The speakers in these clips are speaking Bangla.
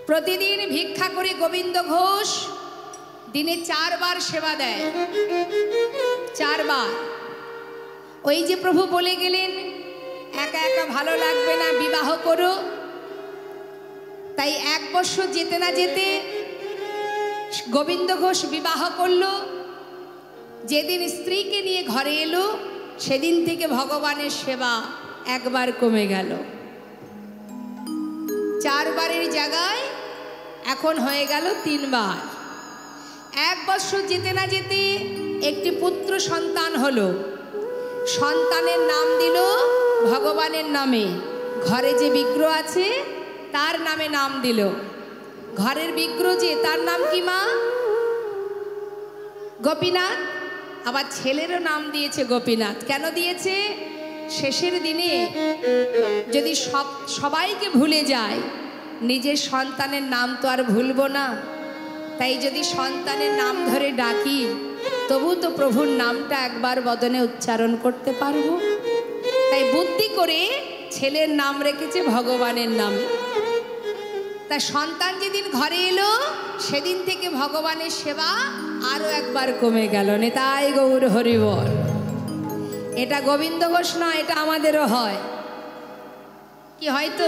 প্রতিদিন ভিক্ষা করে গোবিন্দ ঘোষ দিনে 4 বার সেবা দেয়। 4 বার। ওই যে প্রভু বলে গেলেন একা একা ভালো লাগবে না, বিবাহ করো। তাই 1 বছর যেতে না যেতে গোবিন্দ ঘোষ বিবাহ করলো। যেদিন স্ত্রীকে নিয়ে ঘরে এলো সেদিন থেকে ভগবানের সেবা 1 বার কমে গেল। 4 বারের জায়গায় এখন হয়ে গেল 3 বার। 1 বছর যেতে না যেতে একটি পুত্র সন্তান হলো। সন্তানের নাম দিল ভগবানের নামে। ঘরে যে বিগ্রহ আছে তার নামে নাম দিল। ঘরের বিগ্রহ যে, তার নাম কি মা? গোপীনাথ। আবার ছেলেরও নাম দিয়েছে গোপীনাথ। কেন দিয়েছে? শেষের দিনে যদি সবাইকে ভুলে যায়, নিজের সন্তানের নাম তো আর ভুলবো না। তাই যদি সন্তানের নাম ধরে ডাকি তবু তো প্রভুর নামটা একবার বদনে উচ্চারণ করতে পারবো। তাই বুদ্ধি করে ছেলের নাম রেখেছে ভগবানের নামে। তা সন্তান যেদিন ঘরে এলো সেদিন থেকে ভগবানের সেবা আরো 1 বার কমে গেল। নেতাই গৌর হরি বল। এটা গোবিন্দ ঘোষ নয়, এটা আমাদেরও হয়। কি হয়তো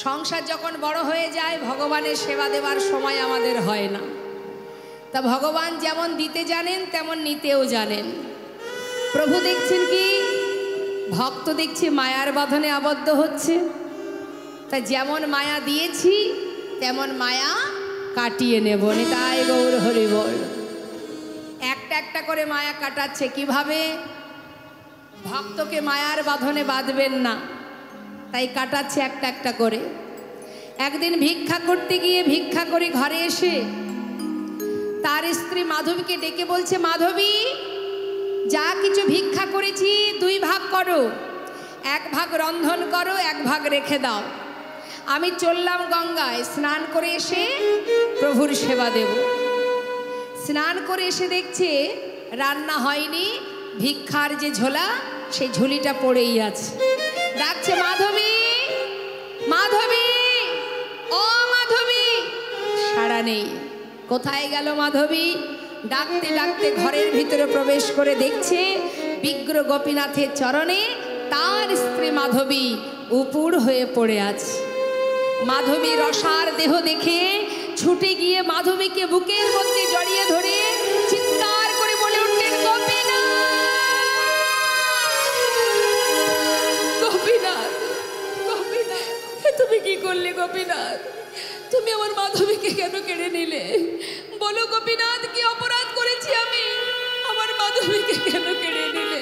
সংসার যখন বড় হয়ে যায় ভগবানের সেবা দেওয়ার সময় আমাদের হয় না। তা ভগবান যেমন দিতে জানেন তেমন নিতেও জানেন। প্রভু দেখছেন কি ভক্ত দেখছি মায়ার বাঁধনে আবদ্ধ হচ্ছে। তা যেমন মায়া দিয়েছি তেমন মায়া কাটিয়ে নেব। নিতাই গৌর হরি বল। একটা একটা করে মায়া কাটাচ্ছে। কিভাবে? ভক্তকে মায়ার বাঁধনে বাঁধবেন না, তাই কাটাচ্ছে একটা একটা করে। একদিন ভিক্ষা করতে গিয়ে ভিক্ষা করে ঘরে এসে তার স্ত্রী মাধবীকে ডেকে বলছে, মাধবী যা কিছু ভিক্ষা করেছি 2 ভাগ করো। 1 ভাগ রন্ধন করো, 1 ভাগ রেখে দাও। আমি চললাম গঙ্গায়, স্নান করে এসে প্রভুর সেবা দেব। স্নান করে এসে দেখছে রান্না হয়নি, ভিক্ষার যে ঝোলা সেই ঝুলিটা পড়েই আছে। ডাকছে, মাধবী মাধবী, ও মাধবী। সাড়া নেই। কোথায় গেল মাধবী? ডাকতে ডাকতে ঘরের ভিতরে প্রবেশ করে দেখছে বিগ্রহ গোপীনাথের চরণে তার স্ত্রী মাধবী উপুড় হয়ে পড়ে আছে। মাধবী রসার দেহ দেখে ছুটে গিয়ে মাধবীকে বুকের মধ্যে জড়িয়ে ধরে চিৎকার করে বলে উঠলেন, গোপীনাথ গোপীনাথ গোপীনাথ, তুমি কি করলে গোপীনাথ? তুমি আমার মাধবীকে কেন কেড়ে নিলে? বলো গোপীনাথ, কি অপরাধ করেছি আমি? আমার মাধবীকে কেন কেড়ে নিলে?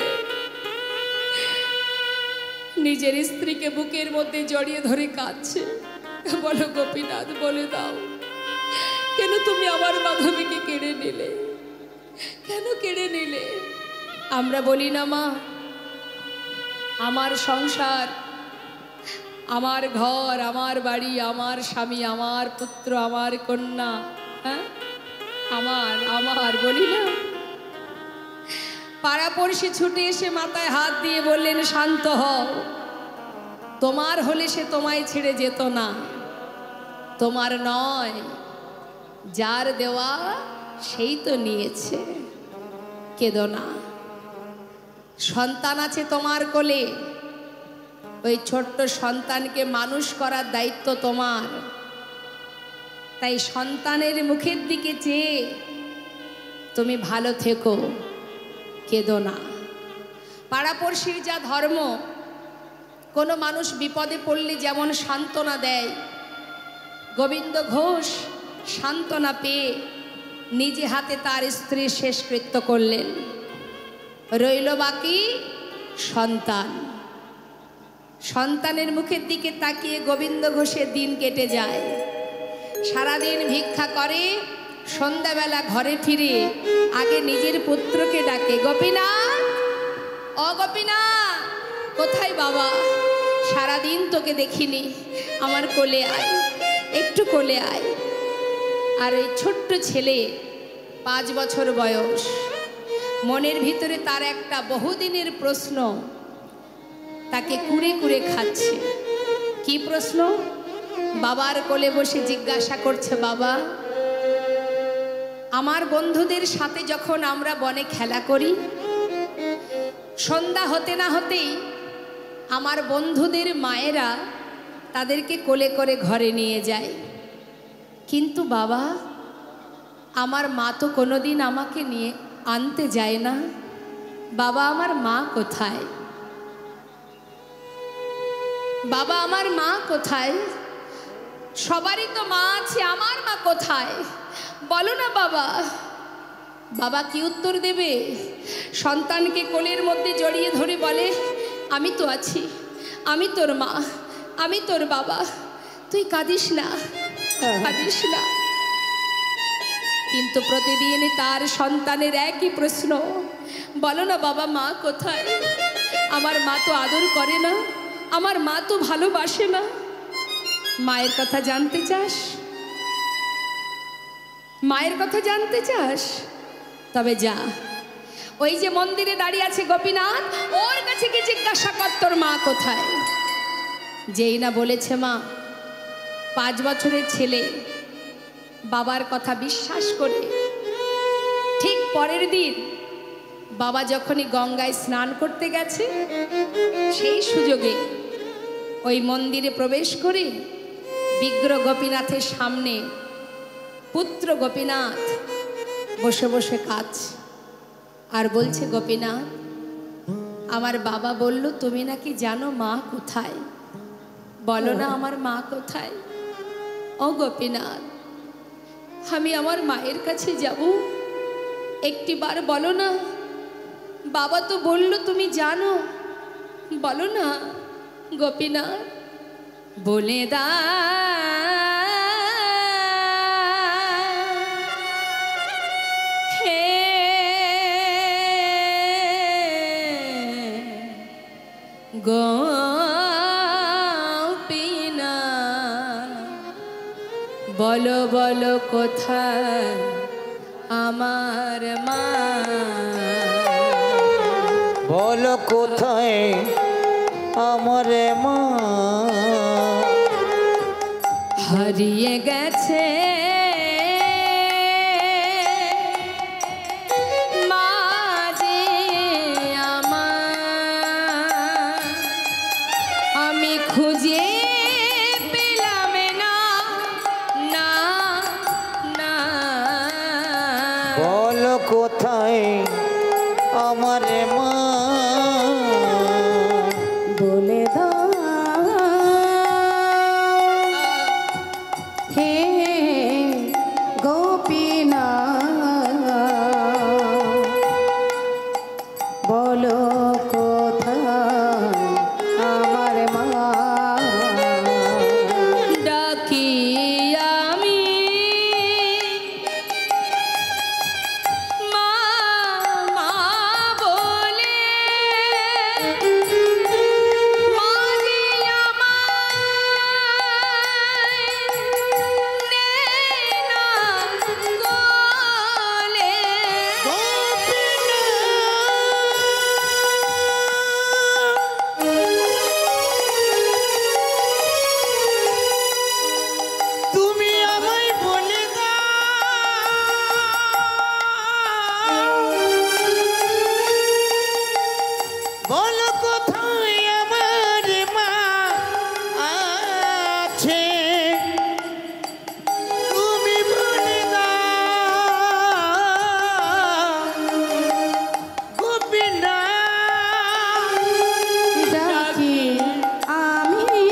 নিজের স্ত্রীকে বুকের মধ্যে জড়িয়ে ধরে কাঁদছে। বলো গোপীনাথ, বলে দাও, কেন তুমি আমার মাধবীকে কেড়ে নিলে? কেন কেড়ে নিলে? আমরা বলি না মা, আমার সংসার, আমার ঘর, আমার বাড়ি, আমার স্বামী, আমার পুত্র, আমার কন্যা, হ্যাঁ আমার আমার বলি না? পাড়াপড়শি ছুটে এসে মাথায় হাত দিয়ে বললেন, শান্ত হও। তোমার হলে সে তোমায় ছেড়ে যেত না। তোমার নয়, যার দেওয়া সেই তো নিয়েছে। কেঁদো না। সন্তান আছে তোমার কোলে, ওই ছোট্ট সন্তানকে মানুষ করার দায়িত্ব তোমার। তাই সন্তানের মুখের দিকে চেয়ে তুমি ভালো থেকো, কেঁদো না। পাড়াপড়শির যা ধর্ম, কোনো মানুষ বিপদে পড়লে যেমন সান্ত্বনা দেয়, গোবিন্দ ঘোষ সান্ত্বনা পেয়ে নিজে হাতে তার স্ত্রীর শেষকৃত্য করলেন। রইল বাকি সন্তান। সন্তানের মুখের দিকে তাকিয়ে গোবিন্দ ঘোষের দিন কেটে যায়। সারাদিন ভিক্ষা করে, সন্ধ্যাবেলা ঘরে ফিরে আগে নিজের পুত্রকে ডাকে, গোপীনাথ, ও গোপীনাথ, কোথায় বাবা? সারাদিন তোকে দেখিনি, আমার কোলে আয়, একটু কোলে আয়। আর ওই ছোট্ট ছেলে 5 বছর বয়স, মনের ভিতরে তার একটা বহুদিনের প্রশ্ন তাকে কুড়ে কুড়ে খাচ্ছে। কি প্রশ্ন? বাবার কোলে বসে জিজ্ঞাসা করছে, বাবা আমার বন্ধুদের সাথে যখন আমরা বনে খেলা করি, সন্ধ্যা হতে না হতেই আমার বন্ধুদের মায়েরা তাদেরকে কোলে করে ঘরে নিয়ে যায়, কিন্তু বাবা আমার মা তো কোনোদিন আমাকে নিয়ে আনতে যায় না, বাবা আমার মা কোথায়? বাবা আমার মা কোথায়? সবারই তো মা আছে, আমার মা কোথায়? বলো না বাবা। বাবা কি উত্তর দেবে? সন্তানকে কোলের মধ্যে জড়িয়ে ধরে বলে, আমি তো আছি, আমি তোর মা, আমি তোর বাবা, তুই কাঁদিস না, কাঁদিস না। কিন্তু প্রতিদিন তার সন্তানের একই প্রশ্ন, বলো না বাবা মা কোথায়? আমার মা তো আদর করে না, আমার মা তো ভালোবাসে না। মায়ের কথা জানতে চাস? মায়ের কথা জানতে চাস? তবে যা, ওই যে মন্দিরে দাঁড়িয়ে আছে গোপীনাথ, ওর কাছে কি জিজ্ঞাসা কর তোর মা কোথায়। যেই না বলেছে মা, 5 বছরের ছেলে বাবার কথা বিশ্বাস করে ঠিক পরের দিন বাবা যখনই গঙ্গায় স্নান করতে গেছে, সেই সুযোগে ওই মন্দিরে প্রবেশ করে বিগ্রহ গোপীনাথের সামনে পুত্র গোপীনাথ বসে বসে কাঁদছে আর বলছে, গোপীনাথ আমার বাবা বলল তুমি নাকি জানো মা কোথায়, বলো না আমার মা কোথায়? ও গোপীনাথ, আমি আমার মায়ের কাছে যাব, একটিবার বলো না। বাবা তো বলল তুমি জানো, বলো না গোপীনাথ। বলে দা হে গোপীনাথ, বলো বলো কোথায় আমার মা, বলো কোথায় আমার মা, হারিয়ে গেছে মা যে আমার, আমি খুঁজে পেলাম না, না না। বলো কোথায় আমার মা, বলে দাও হে গোপীনাথ, বলো কোথায় আমার মা, ডাকি আমি মা মা বলে, মা যে আমায় নেয় না কোলে। তুমি আমায় বলে দাও, বলো কোথায় আমার মা আছে, তুমি বলে দাও গোপীনাথ, ডাকি আমি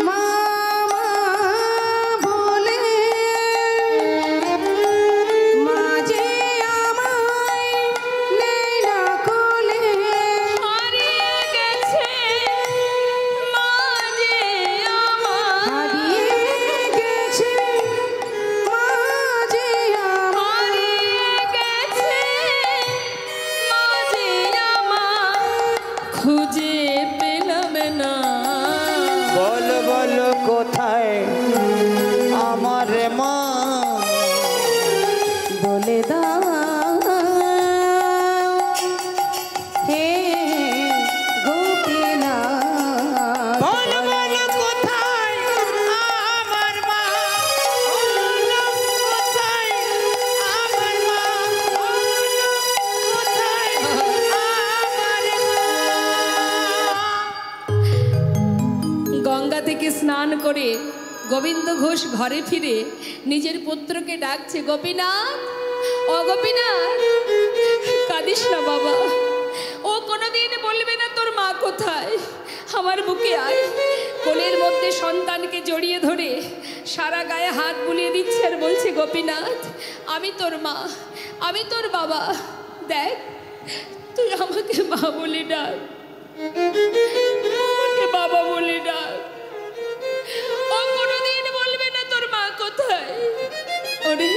মা মা বলে, মা যে আমায় নেয় না কোলে, হারিয়ে গেছে মা যে আমার, হারিয়ে গেছে মা যে আমার, হারিয়ে গেছে মা যে আমার, খুঁজে পেলাম না। বলো বলো কোথায় আমার মা, বলে দাও হে গোপীনাথ, থেকে স্নান করে গোবিন্দ ঘোষ ঘরে ফিরে নিজের পুত্রকে ডাকছে, গোপীনাথ, ও গোপীনাথ, কাঁদিস না বাবা। ও কোনোদিন বলবে না তোর মা কোথায়, আমার বুকে আয়। কোলের মধ্যে সন্তানকে জড়িয়ে ধরে সারা গায়ে হাত বুলিয়ে দিচ্ছে আর বলছে, গোপীনাথ, আমি তোর মা, আমি তোর বাবা, দেখ তুই আমাকে মা বলে ডাক, আমাকে বাবা বলে ডাক। ও কোনোদিন বলবে না তোর মা কোথায়। ওরে,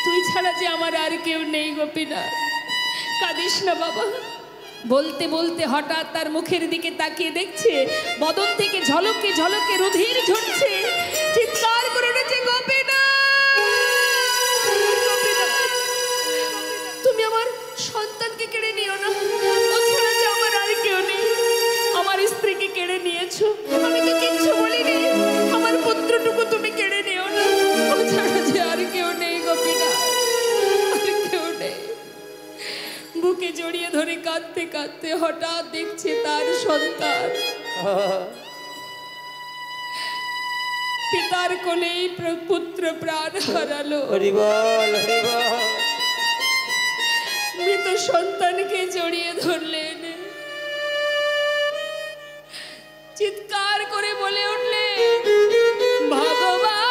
তুই ছাড়া যে আমার আর কেউ নেই গোপীনাথ, কাঁদিস না বাবা। বলতে বলতে হঠাৎ তার মুখের দিকে তাকিয়ে দেখছে বদন থেকে ঝলকে ঝলকে রুধির ঝরছে। চিৎকার করে উঠেছে, গোপীনাথ, গোপীনাথ, তুমি আমার সন্তানকে কেড়ে নিও না। ও ছাড়া যে আমার আর কেউ নেই। আমার স্ত্রীকে কেড়ে নিয়েছো, আমি তো কিচ্ছু বলিনি। আমার পুত্রটুকু তুমি কেড়ে নিও না। ও ছাড়া যে আর কেউ নেই গোপীনাথ, আর কেউ নেই। বুকে জড়িয়ে ধরে কাঁদতে কাঁদতে হঠাৎ দেখছে তার সন্তান পিতার কোলেই পুত্র প্রাণ হারালো। মৃত সন্তানকে জড়িয়ে ধরলেন, চিৎকার করে বলে উঠলেন, ভগবান,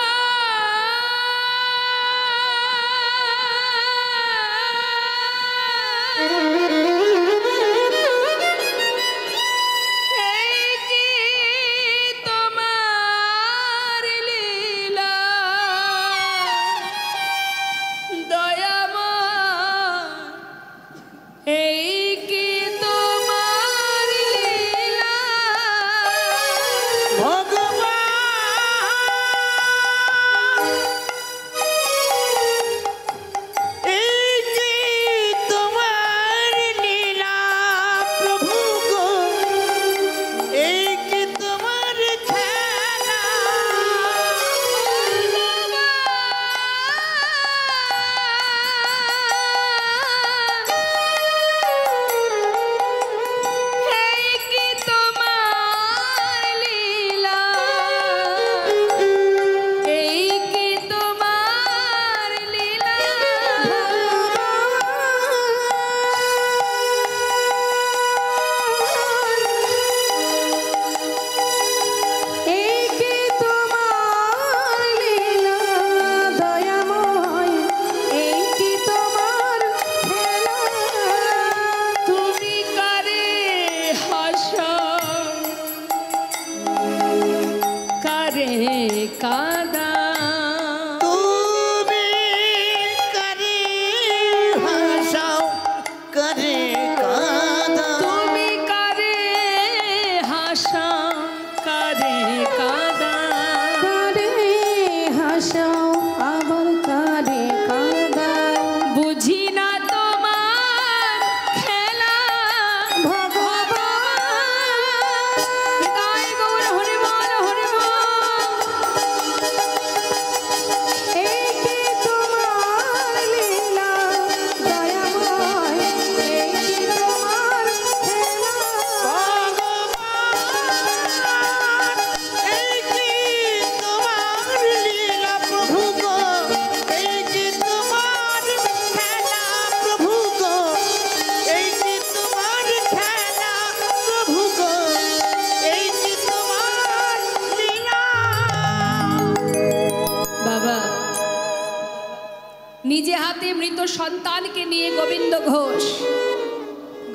নিজে হাতে মৃত সন্তানকে নিয়ে গোবিন্দ ঘোষ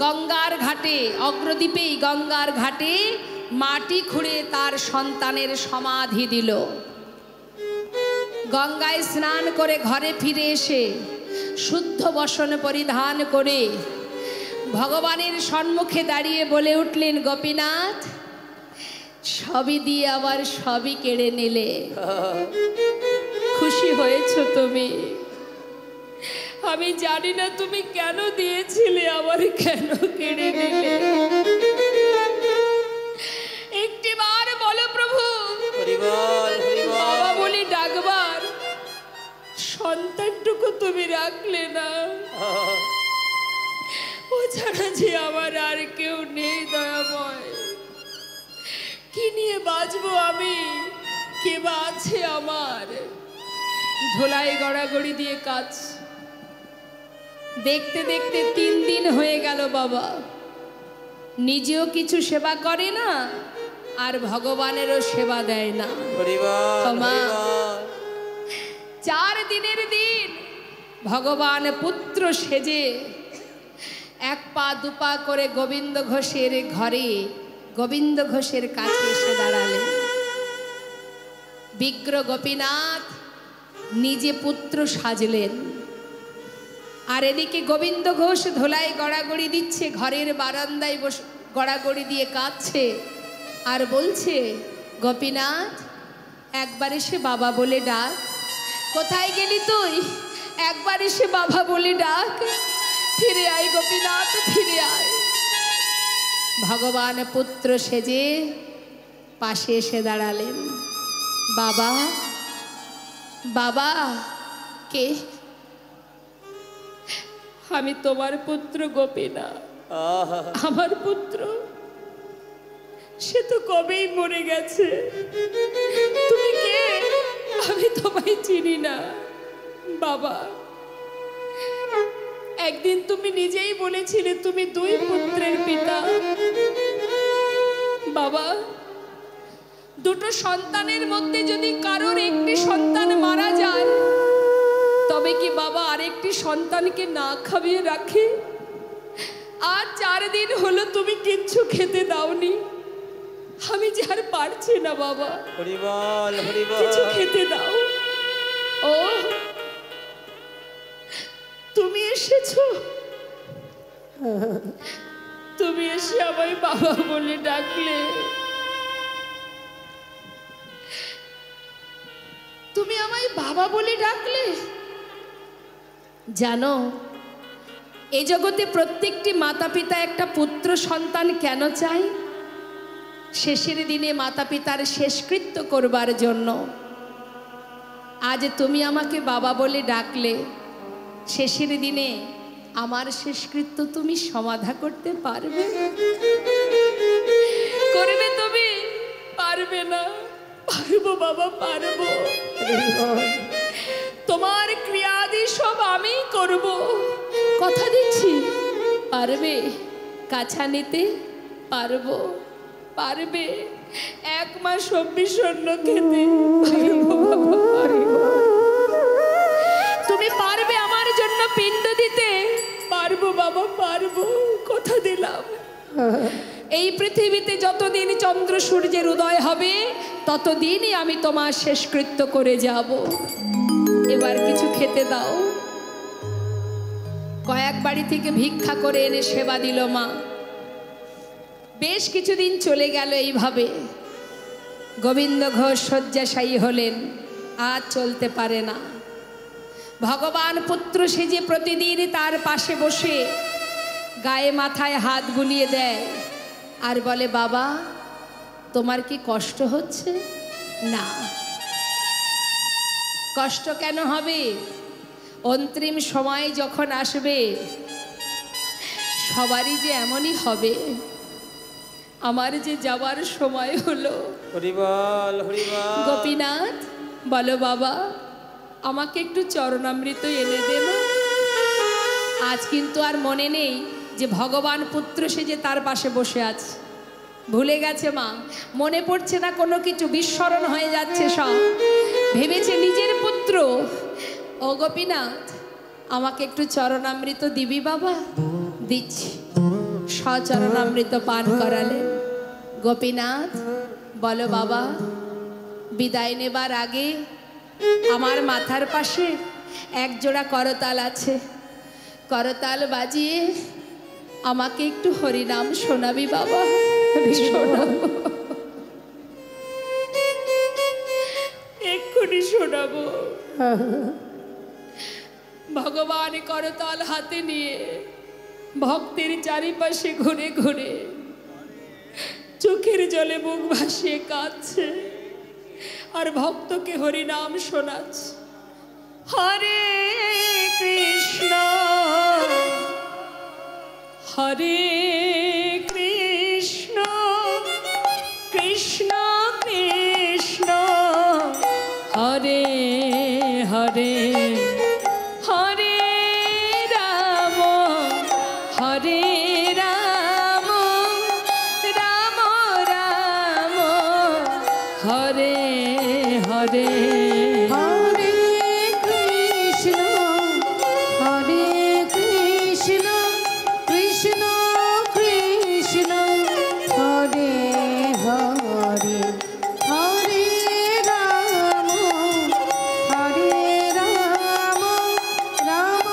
গঙ্গার ঘাটে, অগ্রদ্বীপেই গঙ্গার ঘাটে মাটি খুঁড়ে তার সন্তানের সমাধি দিল। গঙ্গায় স্নান করে ঘরে ফিরে এসে শুদ্ধ বসন পরিধান করে ভগবানের সম্মুখে দাঁড়িয়ে বলে উঠলেন, গোপীনাথ, সবই দিয়ে আবার সবই কেড়ে নিলে, খুশি হয়েছো তুমি? আমি জানি না তুমি কেন দিয়েছিলে, আবার কেন কেড়ে নিলে। একটিবার বলো প্রভু, বাবা বলি ডাকবার সন্তানটুকু তুমি রাখলে না। ও ছাড়া যে আমার আর কেউ নেই দয়াময়। কি নিয়ে বাঁচবো আমি? কে বা আছে আমার? ধোলাই গড়াগড়ি দিয়ে কাজ। দেখতে দেখতে 3 দিন হয়ে গেল বাবা, নিজেও কিছু সেবা করে না আর ভগবানেরও সেবা দেয় না। মা, 4 দিনের দিন ভগবান পুত্র সেজে 1 পা 2 পা করে গোবিন্দ ঘোষের ঘরে, গোবিন্দ ঘোষের কাছে এসে দাঁড়ালেন। বিগ্র গোপীনাথ নিজে পুত্র সাজলেন, আর এদিকে গোবিন্দ ঘোষ ধোলাই গড়াগড়ি দিচ্ছে, ঘরের বারান্দায় বসে গড়াগড়ি দিয়ে কাঁদছে আর বলছে, গোপীনাথ একবার এসে বাবা বলে ডাক। কোথায় গেলি তুই? একবার এসে বাবা বলে ডাক। ফিরে আয় গোপীনাথ, ফিরে আয়। ভগবান পুত্র সেজে পাশে এসে দাঁড়ালেন। বাবা, বাবা। কে? আমি তোমার পুত্র গোপীনাথ। আমার পুত্র সে তো কবেই মরে গেছে। তুমি কে? আমি তোমায় চিনি না। বাবা, একদিন তুমি নিজেই বলেছিলে তুমি 2 পুত্রের পিতা। বাবা, 2টো সন্তানের মধ্যে যদি কারোর একটি সন্তান মারা যায়, তবে কি বাবা আরেকটি সন্তানকে না খাইয়ে রাখে? আজ 4 দিন হলো তুমি কিচ্ছু খেতে দাওনি। আমি যে আর পারছি না বাবা, কিছু খেতে দাও। ও তুমি এসেছো? তুমি এসে আমায় বাবা বলে ডাকলে। তুমি আমায় বাবা বলে ডাকলে। জানো, এই জগতে প্রত্যেকটি মাতা পিতা একটা পুত্র সন্তান কেন চায়? শেষের দিনে মাতা পিতার শেষকৃত্য করবার জন্য। আজ তুমি আমাকে বাবা বলে ডাকলে, শেষের দিনে আমার শেষকৃত্য তুমি সমাধা করতে পারবে? করবে তুমি? পারবে না। পারবো বাবা, পারবো। তোমার ক্রিয়াদি সব আমি করব, কথা দিচ্ছি। পারবে? কাছা নিতে পারবো? পারবে? 1 মাস 24 অন্ন খেতে পারবো বাবা, পারবো। তুমি পারবে আমার জন্য পিণ্ড দিতে? পারবো বাবা, পারবো, কথা দিলাম। এই পৃথিবীতে যতদিন চন্দ্র সূর্যের উদয় হবে, ততদিনই আমি তোমার শেষকৃত্য করে যাব। এবার কিছু খেতে দাও। কয়েক বাড়ি থেকে ভিক্ষা করে এনে সেবা দিল মা। বেশ কিছুদিন চলে গেল এইভাবে। গোবিন্দ ঘোষ শয্যাশায়ী হলেন, আর চলতে পারে না। ভগবান পুত্র সেজে প্রতিদিন তার পাশে বসে গায়ে মাথায় হাত বুলিয়ে দেয় আর বলে, বাবা তোমার কি কষ্ট হচ্ছে? না। কষ্ট কেন হবে? অন্তিম সময় যখন আসবে সবারই যে এমনই হবে। আমার যে যাবার সময় হলো। গোপীনাথ বলো, বাবা আমাকে একটু চরণামৃত এনে দে না। আজ কিন্তু আর মনে নেই যে ভগবান পুত্র সেজে তার পাশে বসে আছে। ভুলে গেছে মা, মনে পড়ছে না কোনো কিছু, বিস্মরণ হয়ে যাচ্ছে সব। ভেবেছে নিজের পুত্র। ও গোপীনাথ, আমাকে একটু চরণামৃত দিবি বাবা? দিচ্ছি। সচরণামৃত পান করালেন। গোপীনাথ বলো, বাবা বিদায় নেবার আগে আমার মাথার পাশে 1 জোড়া করতাল আছে, করতাল বাজিয়ে আমাকে একটু হরিনাম শোনাবি বাবা? শোনাবো, এক্ষুনি শোনাবো। ভগবান করতাল হাতে নিয়ে ভক্তের চারিপাশে ঘুরে ঘুরে চোখের জলে মুখ ভাসিয়ে কাঁদছে আর ভক্তকে হরিনাম শোনাচ্ছে। হরে কৃষ্ণ হরে কৃষ্ণ কৃষ্ণ হরে হরে হরে কৃষ্ণ কৃষ্ণ কৃষ্ণ হরে হরে হরে রাম রাম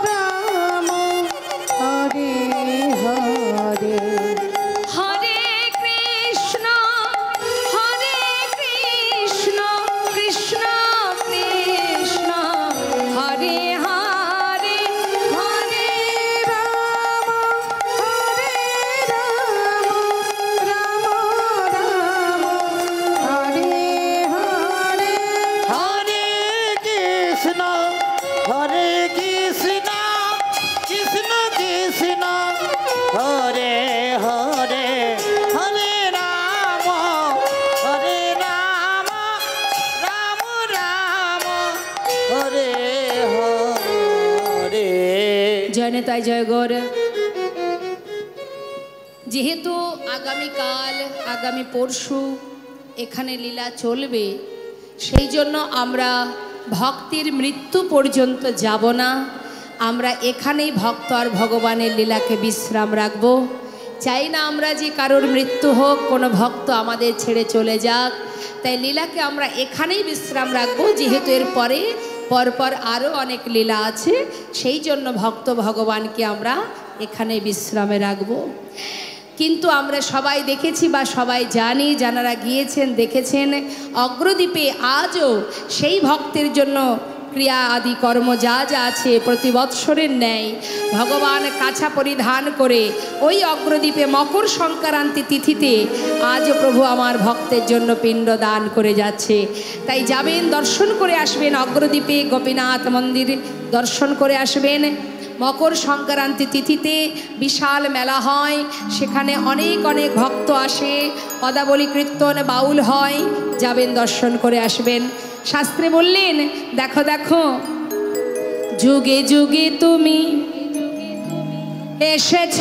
রাম হরে হরে হরে কৃষ্ণ কৃষ্ণ কৃষ্ণ হরে হরে হরে রাম রাম রাম হরে হরে হরে কৃষ্ণ কৃষ্ণ কৃষ্ণ হরে হরে হরে রাম রাম রাম হরে হরে। জয় নেতাই জয় গৌর। যেহেতু আগামীকাল আগামী পরশু এখানে লীলা চলবে, সেই জন্য আমরা ভক্তির মৃত্যু পর্যন্ত যাব না। আমরা এখানেই ভক্ত আর ভগবানের লীলাকে বিশ্রাম রাখব। চাই না আমরা যে কারোর মৃত্যু হোক, কোনো ভক্ত আমাদের ছেড়ে চলে যাক। তাই লীলাকে আমরা এখানেই বিশ্রাম রাখবো, যেহেতু এর পরে পরপর আরও অনেক লীলা আছে। সেই জন্য ভক্ত ভগবানকে আমরা এখানে বিশ্রামে রাখবো। কিন্তু আমরা সবাই দেখেছি বা সবাই জানি, যারা গিয়েছেন দেখেছেন, অগ্রদ্বীপে আজও সেই ভক্তের জন্য ক্রিয়া আদি কর্ম যা যা আছে প্রতি বৎসরের ন্যায় ভগবান কাছা পরিধান করে ওই অগ্রদ্বীপে মকর সংক্রান্তি তিথিতে আজও প্রভু আমার ভক্তের জন্য পিণ্ড দান করে যাচ্ছে। তাই যাবেন, দর্শন করে আসবেন, অগ্রদ্বীপে গোপীনাথ মন্দির দর্শন করে আসবেন। মকর সংক্রান্তি তিথিতে বিশাল মেলা হয়, সেখানে অনেক অনেক ভক্ত আসে, পদাবলী কীর্তন বাউল হয়। যাবেন, দর্শন করে আসবেন। শাস্ত্রে বললেন, দেখো দেখো যুগে যুগে তুমি এসেছ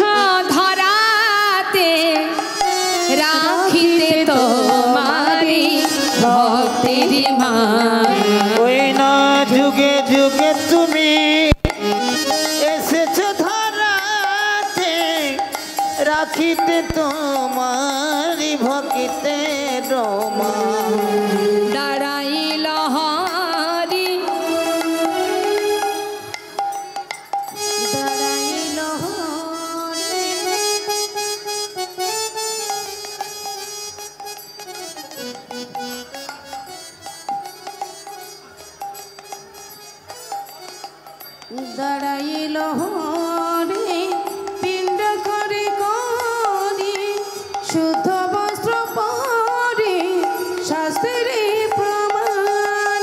ধরাতে, রাখিতে তোমারি ভক্তের মান। ওই না যুগে যুগে তুমি এসেছো ধরাতে, রাখিতে তোমারি ভক্তির মান। দাঁড়াইল হরি দাঁড়াইল দাঁড়াইল হরে পিণ্ড করে করি শুদ্ধ বস্ত্র পরে শাস্ত্রে প্রমাণ।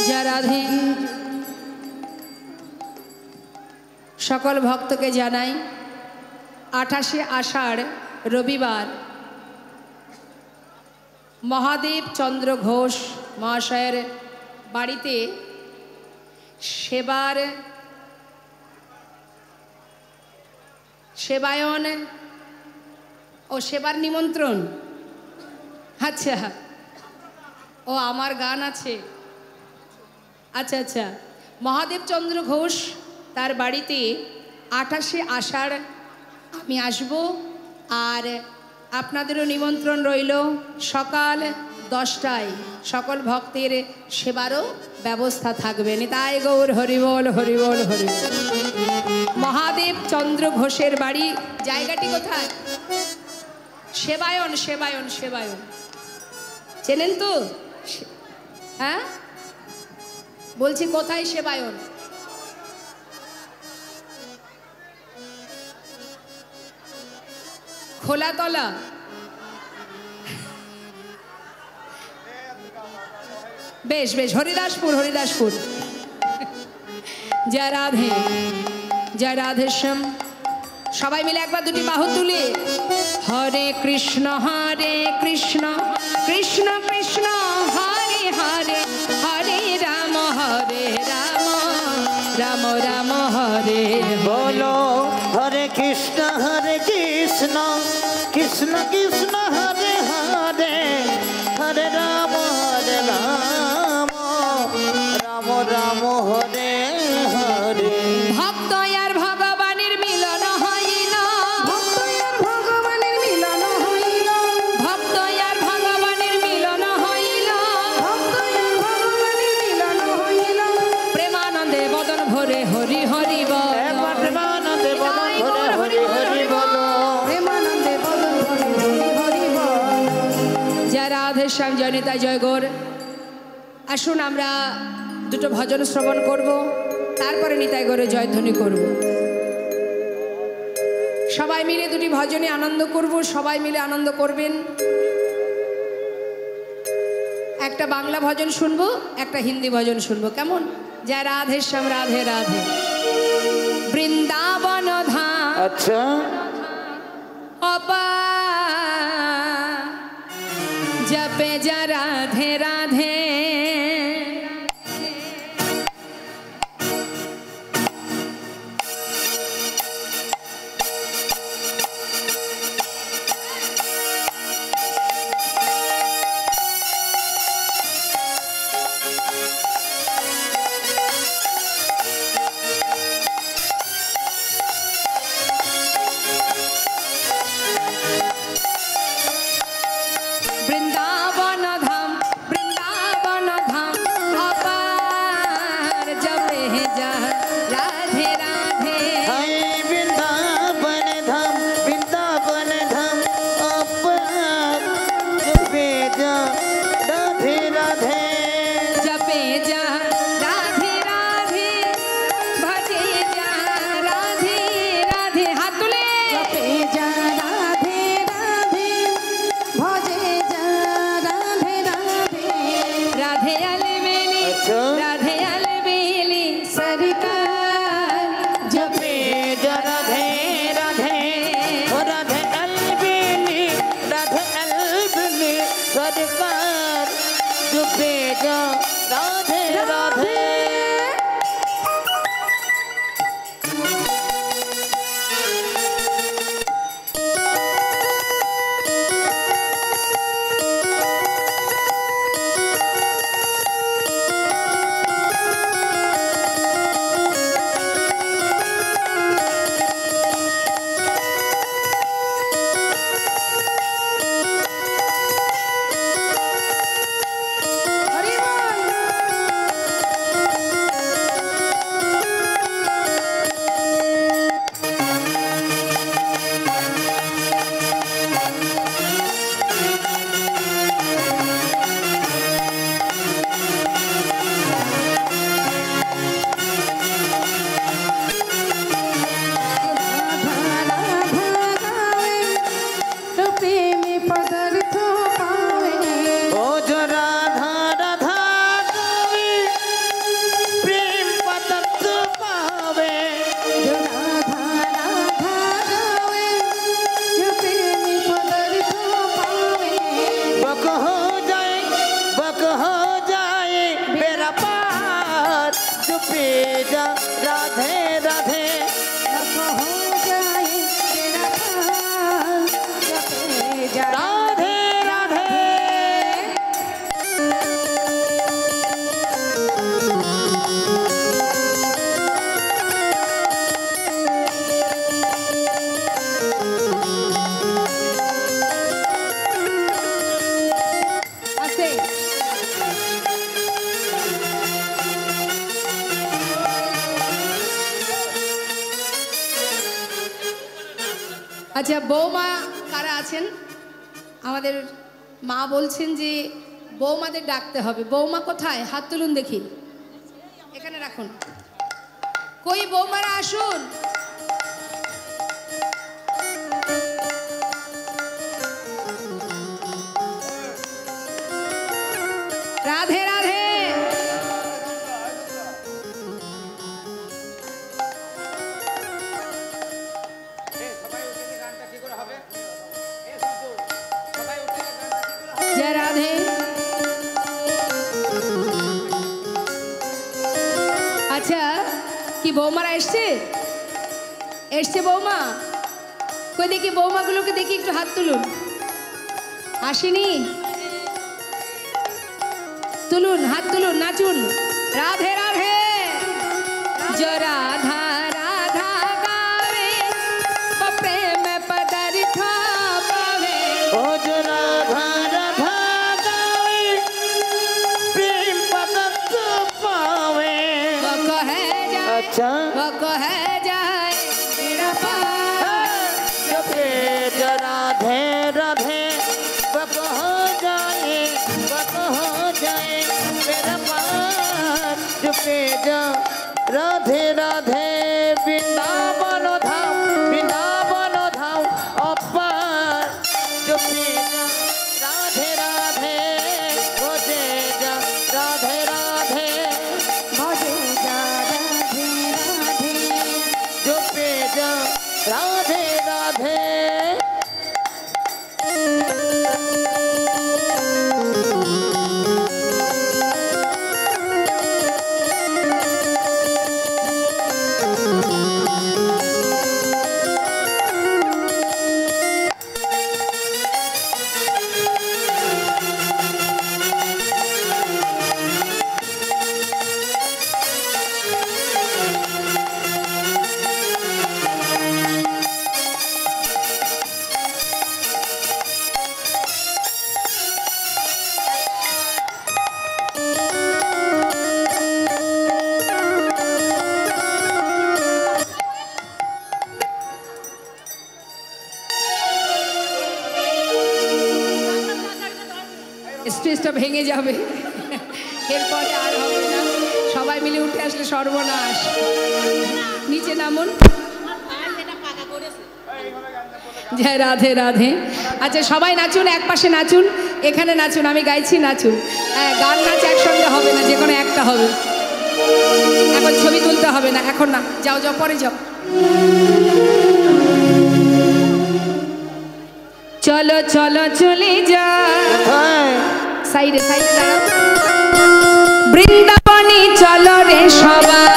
যারাধে সকল ভক্তকে জানাই 28শে আষাঢ় রবিবার মহাদেব চন্দ্র ঘোষ মহাশয়ের বাড়িতে সেবায়ন ও সেবার নিমন্ত্রণ। আচ্ছা, ও আমার গান আছে। আচ্ছা আচ্ছা, মহাদেব চন্দ্র ঘোষ তার বাড়িতে 28শে আষাঢ় আমি আসব। আর আপনাদেরও নিমন্ত্রণ রইল। সকাল 10টায় সকল ভক্তের সেবারও ব্যবস্থা থাকবে। নিতাই গৌর হরিবল হরিবল হরিবল। মহাদেব চন্দ্র ঘোষের বাড়ি, জায়গাটি কোথায়? সেবায়ন সেবায়ন সেবায়ন, চেনেন তো? হ্যাঁ বলছি, কোথায় সেবায়ন? খোলাতলা। বেশ বেশ, হরিদাসপুর হরিদাসপুর। জয় রাধে জয় রাধেশ্যাম। সবাই মিলে একবার দুটি বাহু তুলে হরে কৃষ্ণ কৃষ্ণ কৃষ্ণ হরে হরে, হরে রাম রাম রাম হরে। বলো হরে কৃষ্ণ কৃষ্ণ কৃষ্ণ হরে হরে, হরে রাম জয় রাধে শ্যাম, জয় নিতাই, জয় গৌর। আসুন আমরা দুটো ভজন শ্রবণ করব, তারপরে নিতাই গৌরে জয়ধ্বনি করব। সবাই মিলে দুটি ভজনে আনন্দ করব, সবাই মিলে আনন্দ করবেন। একটা বাংলা ভজন শুনবো, একটা হিন্দি ভজন শুনবো, কেমন? জয় রাধে শ্যাম, রাধে রাধে। বৃন্দাবন ধাম আচ্ছা অপা জপে যা রাধে রাধে। বৃন্দাবন ধাম, বৃন্দাবন ধাম অপার জপে যা রাধে রাধে। হাই বৃন্দাবন ধাম, বৃন্দাবন ধাম অপার জপে যা রাধে রাধে। জপে যা রাধে রাধে, ভজে যা রাধে রাধে। হাত তুলে জপে যা রাধে রাধে, ভজে যা রাধে রাধে। রাধে আলবেলি, আচ্ছা। রাধে আলবেলি সরকার জপে যা রাধে রাধে, ও রাধে আলবেলি, রাধে আলবেলি সরকার জপে যা রাধে রাধে। হরি বল। রাধা রাধা গাवे, তো প্রেমে পদার্থ পাवे। ও যো রাধা রাধা গাবে, প্রেম পদার্থ পাবে। जो राधा राधा गावे, जो प्रेमी पदार्थ पावे। बक हो जाए मेरा पार चुपे जा राधे राधे। नक हो जाए तेरा पार, जपे जा राधे राधे। আস্তে। আচ্ছা, বৌমা কারা আছেন? আমাদের মা বলছেন যে বৌমাদের ডাকতে হবে। বৌমা কোথায়? হাত তুলুন দেখি, এখানে রাখুন। কই বৌমারা আসুন। রাধে রাধে। জয় রাধে। আচ্ছা, কি বৌমারা এসছে? এসছে বৌমা? কই দেখি বৌমাগুলোকে দেখি, একটু হাত তুলুন। আসেনি? তুলুন, হাত তুলুন, নাচুন। রাধে রাধে। জয় রাধা রাধা গাवे, প্রেম পদার্থ পাবে। ओ जो राधा राधा गावे, प्रेम पदार्थ पावे। वो कहे जाए, अच्छा वो कहे जाए मेरा पार। जपे जा राधे राधे, बक हो जाए রাধে রাধে ভজে যা রাধে রাধে ভজে যা রাধে রাধে জপে যা রাধে রাধে স্টেজটা ভেঙে যাবে, এরপরে আর হবে না। সবাই মিলে উঠে আসলে সর্বনাশ। নিচে নামুন। জয় রাধে রাধে। আচ্ছা সবাই নাচুন, এক পাশে নাচুন, এখানে নাচুন, আমি গাইছি নাচুন। হ্যাঁ, গান নাচ একসঙ্গে হবে না, যে কোনো একটা হবে। এখন ছবি তুলতে হবে না, এখন না, যাও যাও, পরে যাও। চলো চলো চলে যা, সাইডে সাইডে দাঁড়াও। বৃন্দাবনে চলো রে সবাই।